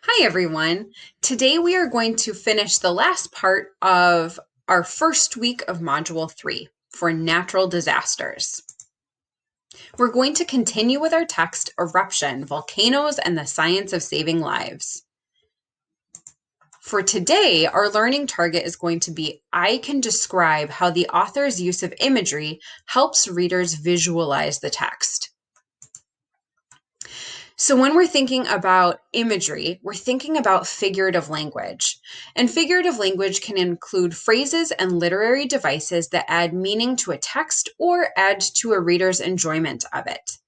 Hi, everyone. Today we are going to finish the last part of our first week of Module 3 for natural disasters. We're going to continue with our text, Eruption, Volcanoes, and the Science of Saving Lives. For today, our learning target is going to be, I can describe how the author's use of imagery helps readers visualize the text. So when we're thinking about imagery, we're thinking about figurative language. And figurative language can include phrases and literary devices that add meaning to a text or add to a reader's enjoyment of it.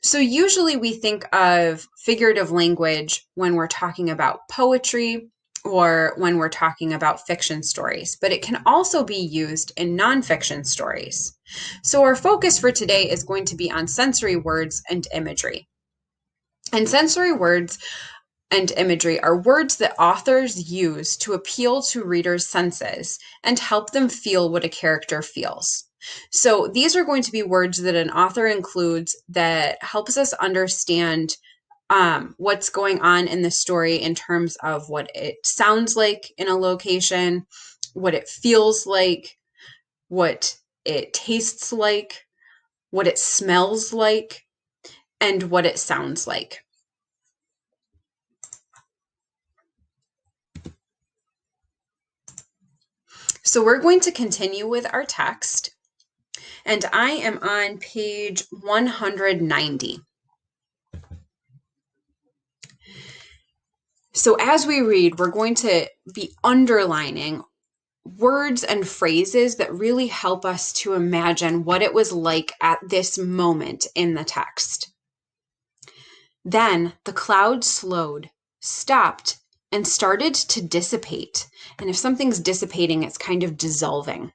So usually we think of figurative language when we're talking about poetry or when we're talking about fiction stories, but it can also be used in nonfiction stories. So our focus for today is going to be on sensory words and imagery. And sensory words and imagery are words that authors use to appeal to readers' senses and help them feel what a character feels. So these are going to be words that an author includes that helps us understand what's going on in the story in terms of what it sounds like in a location, what it feels like, what it tastes like, what it smells like, and what it sounds like. So we're going to continue with our text, and I am on page 190. So as we read, we're going to be underlining words and phrases that really help us to imagine what it was like at this moment in the text. Then the cloud slowed, stopped, and started to dissipate. And if something's dissipating, it's kind of dissolving.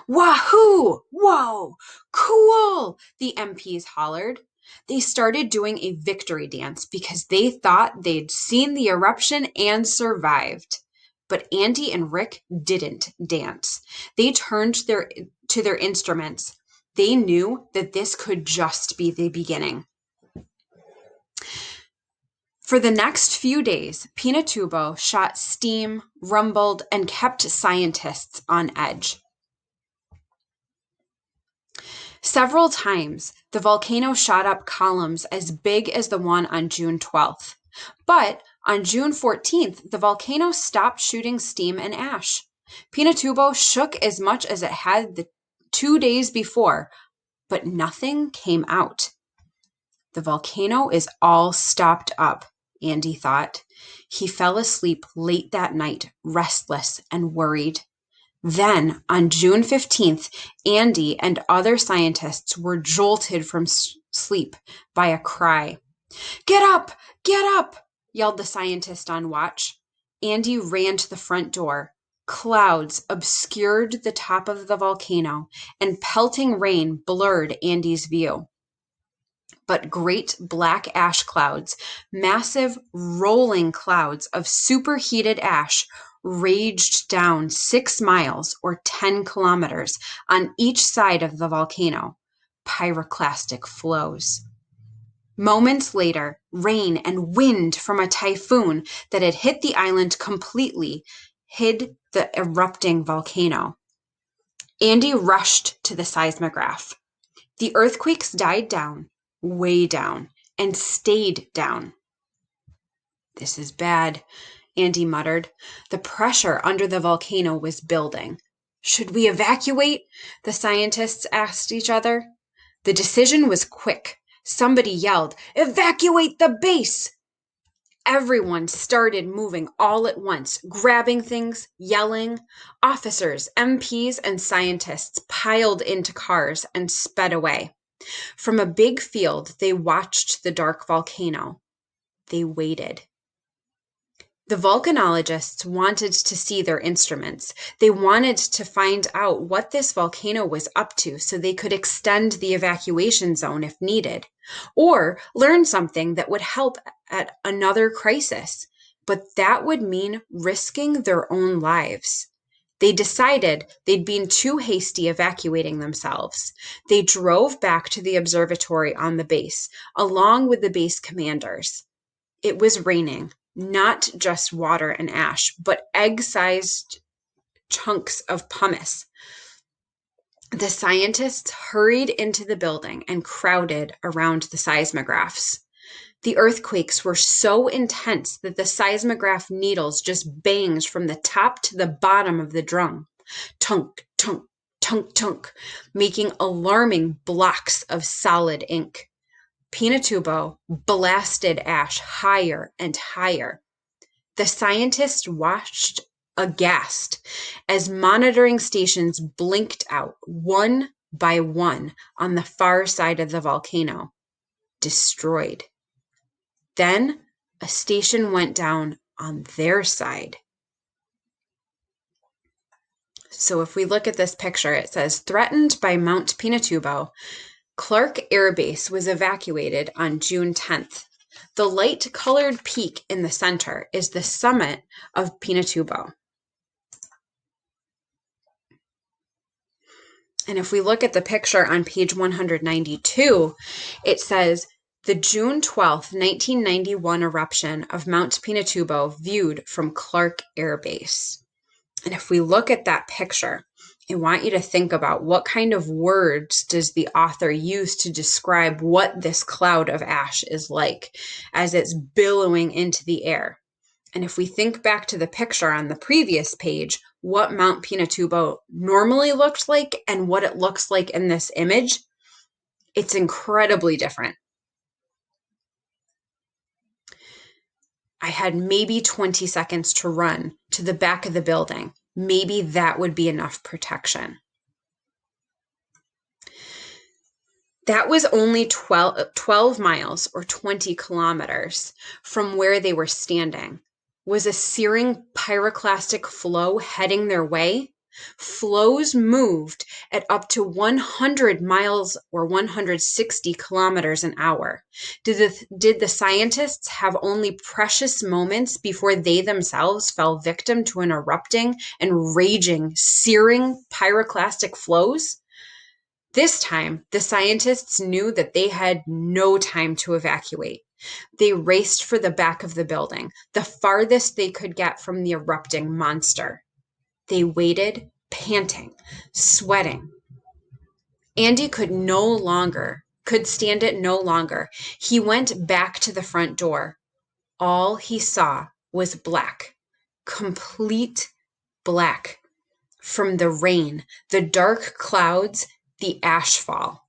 Wahoo! Whoa! Cool! The MPs hollered. They started doing a victory dance because they thought they'd seen the eruption and survived. But Andy and Rick didn't dance. They turned to their instruments. They knew that this could just be the beginning. For the next few days, Pinatubo shot steam, rumbled, and kept scientists on edge. Several times, the volcano shot up columns as big as the one on June 12th. But on June 14th, the volcano stopped shooting steam and ash. Pinatubo shook as much as it had the 2 days before, but nothing came out. The volcano is all stopped up, Andy thought. He fell asleep late that night, restless and worried. Then, on June 15th, Andy and other scientists were jolted from sleep by a cry. Get up! Get up! Yelled the scientist on watch. Andy ran to the front door. Clouds obscured the top of the volcano, and pelting rain blurred Andy's view. But great black ash clouds, massive rolling clouds of superheated ash, raged down 6 miles or 10 kilometers on each side of the volcano, pyroclastic flows. Moments later, rain and wind from a typhoon that had hit the island completely hid the erupting volcano. Andy rushed to the seismograph. The earthquakes died down, way down, and stayed down. This is bad, Andy muttered. The pressure under the volcano was building. Should we evacuate? The scientists asked each other. The decision was quick. Somebody yelled, "Evacuate the base!" Everyone started moving all at once, grabbing things, yelling. Officers, MPs, and scientists piled into cars and sped away. From a big field, they watched the dark volcano. They waited. The volcanologists wanted to see their instruments. They wanted to find out what this volcano was up to so they could extend the evacuation zone if needed, or learn something that would help at another crisis. But that would mean risking their own lives. They decided they'd been too hasty evacuating themselves. They drove back to the observatory on the base, along with the base commanders. It was raining, not just water and ash, but egg-sized chunks of pumice. The scientists hurried into the building and crowded around the seismographs. The earthquakes were so intense that the seismograph needles just banged from the top to the bottom of the drum. Tunk, tunk, tunk, tunk, making alarming blocks of solid ink. Pinatubo blasted ash higher and higher. The scientists watched aghast as monitoring stations blinked out one by one on the far side of the volcano, destroyed. Then a station went down on their side. So if we look at this picture, it says, threatened by Mount Pinatubo, Clark Air Base was evacuated on June 10th. The light-colored peak in the center is the summit of Pinatubo. And if we look at the picture on page 192, it says, the June 12th, 1991 eruption of Mount Pinatubo viewed from Clark Air Base. And if we look at that picture, I want you to think about what kind of words does the author use to describe what this cloud of ash is like as it's billowing into the air. And if we think back to the picture on the previous page, what Mount Pinatubo normally looked like and what it looks like in this image, it's incredibly different. I had maybe 20 seconds to run to the back of the building. Maybe that would be enough protection. That was only 12 miles or 20 kilometers from where they were standing. Was a searing pyroclastic flow heading their way? Flows moved at up to 100 miles or 160 kilometers an hour. Did the scientists have only precious moments before they themselves fell victim to an erupting and raging, searing pyroclastic flows? This time, the scientists knew that they had no time to evacuate. They raced for the back of the building, the farthest they could get from the erupting monster. They waited, panting, sweating. Andy could stand it no longer. He went back to the front door. All he saw was black, complete black. From the rain, the dark clouds, the ashfall.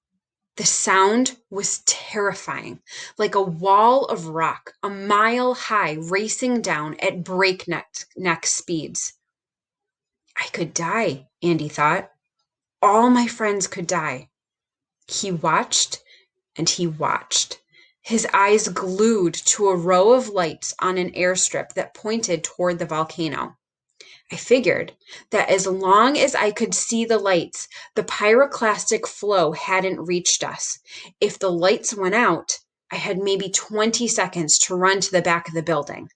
The sound was terrifying, like a wall of rock, a mile high, racing down at breakneck speeds. I could die, Andy thought. All my friends could die. He watched and he watched, his eyes glued to a row of lights on an airstrip that pointed toward the volcano. I figured that as long as I could see the lights, the pyroclastic flow hadn't reached us. If the lights went out, I had maybe 20 seconds to run to the back of the building.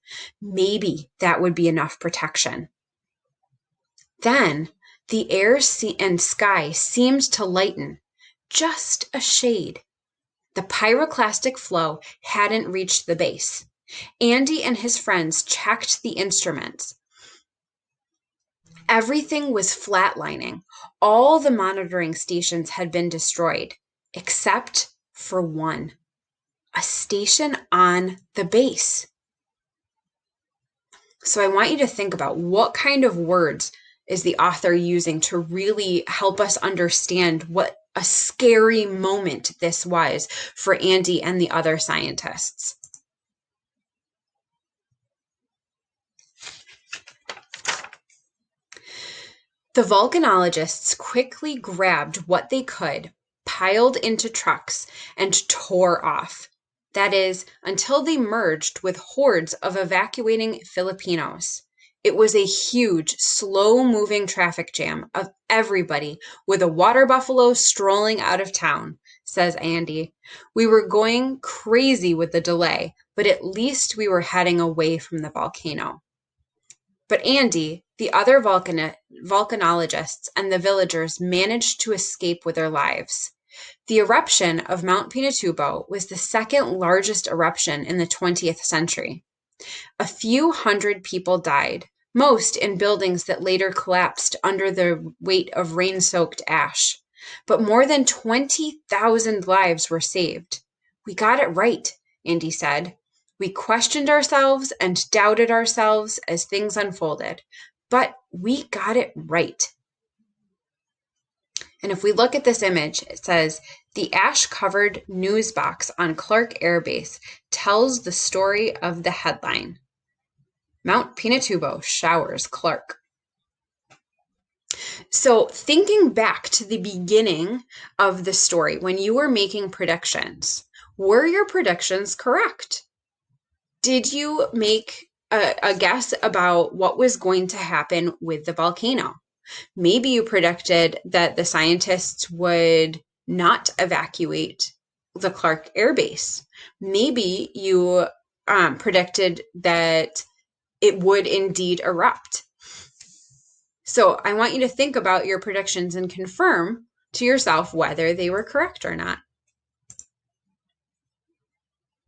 Maybe that would be enough protection. Then the air and sky seemed to lighten, just a shade. The pyroclastic flow hadn't reached the base. Andy and his friends checked the instruments. Everything was flatlining. All the monitoring stations had been destroyed, except for one, a station on the base. So I want you to think about what kind of words is the author using to really help us understand what a scary moment this was for Andy and the other scientists. The volcanologists quickly grabbed what they could, piled into trucks, and tore off. That is, until they merged with hordes of evacuating Filipinos. It was a huge, slow-moving traffic jam of everybody with a water buffalo strolling out of town, says Andy. We were going crazy with the delay, but at least we were heading away from the volcano. But Andy, the other volcanologists, and the villagers managed to escape with their lives. The eruption of Mount Pinatubo was the second largest eruption in the 20th century. A few hundred people died, most in buildings that later collapsed under the weight of rain-soaked ash. But more than 20,000 lives were saved. We got it right, Andy said. We questioned ourselves and doubted ourselves as things unfolded, but we got it right. And if we look at this image, it says, the ash-covered news box on Clark Air Base tells the story of the headline. Mount Pinatubo showers Clark. So thinking back to the beginning of the story, when you were making predictions, were your predictions correct? Did you make a guess about what was going to happen with the volcano? Maybe you predicted that the scientists would not evacuate the Clark Air Base. Maybe you predicted that it would indeed erupt. So I want you to think about your predictions and confirm to yourself whether they were correct or not.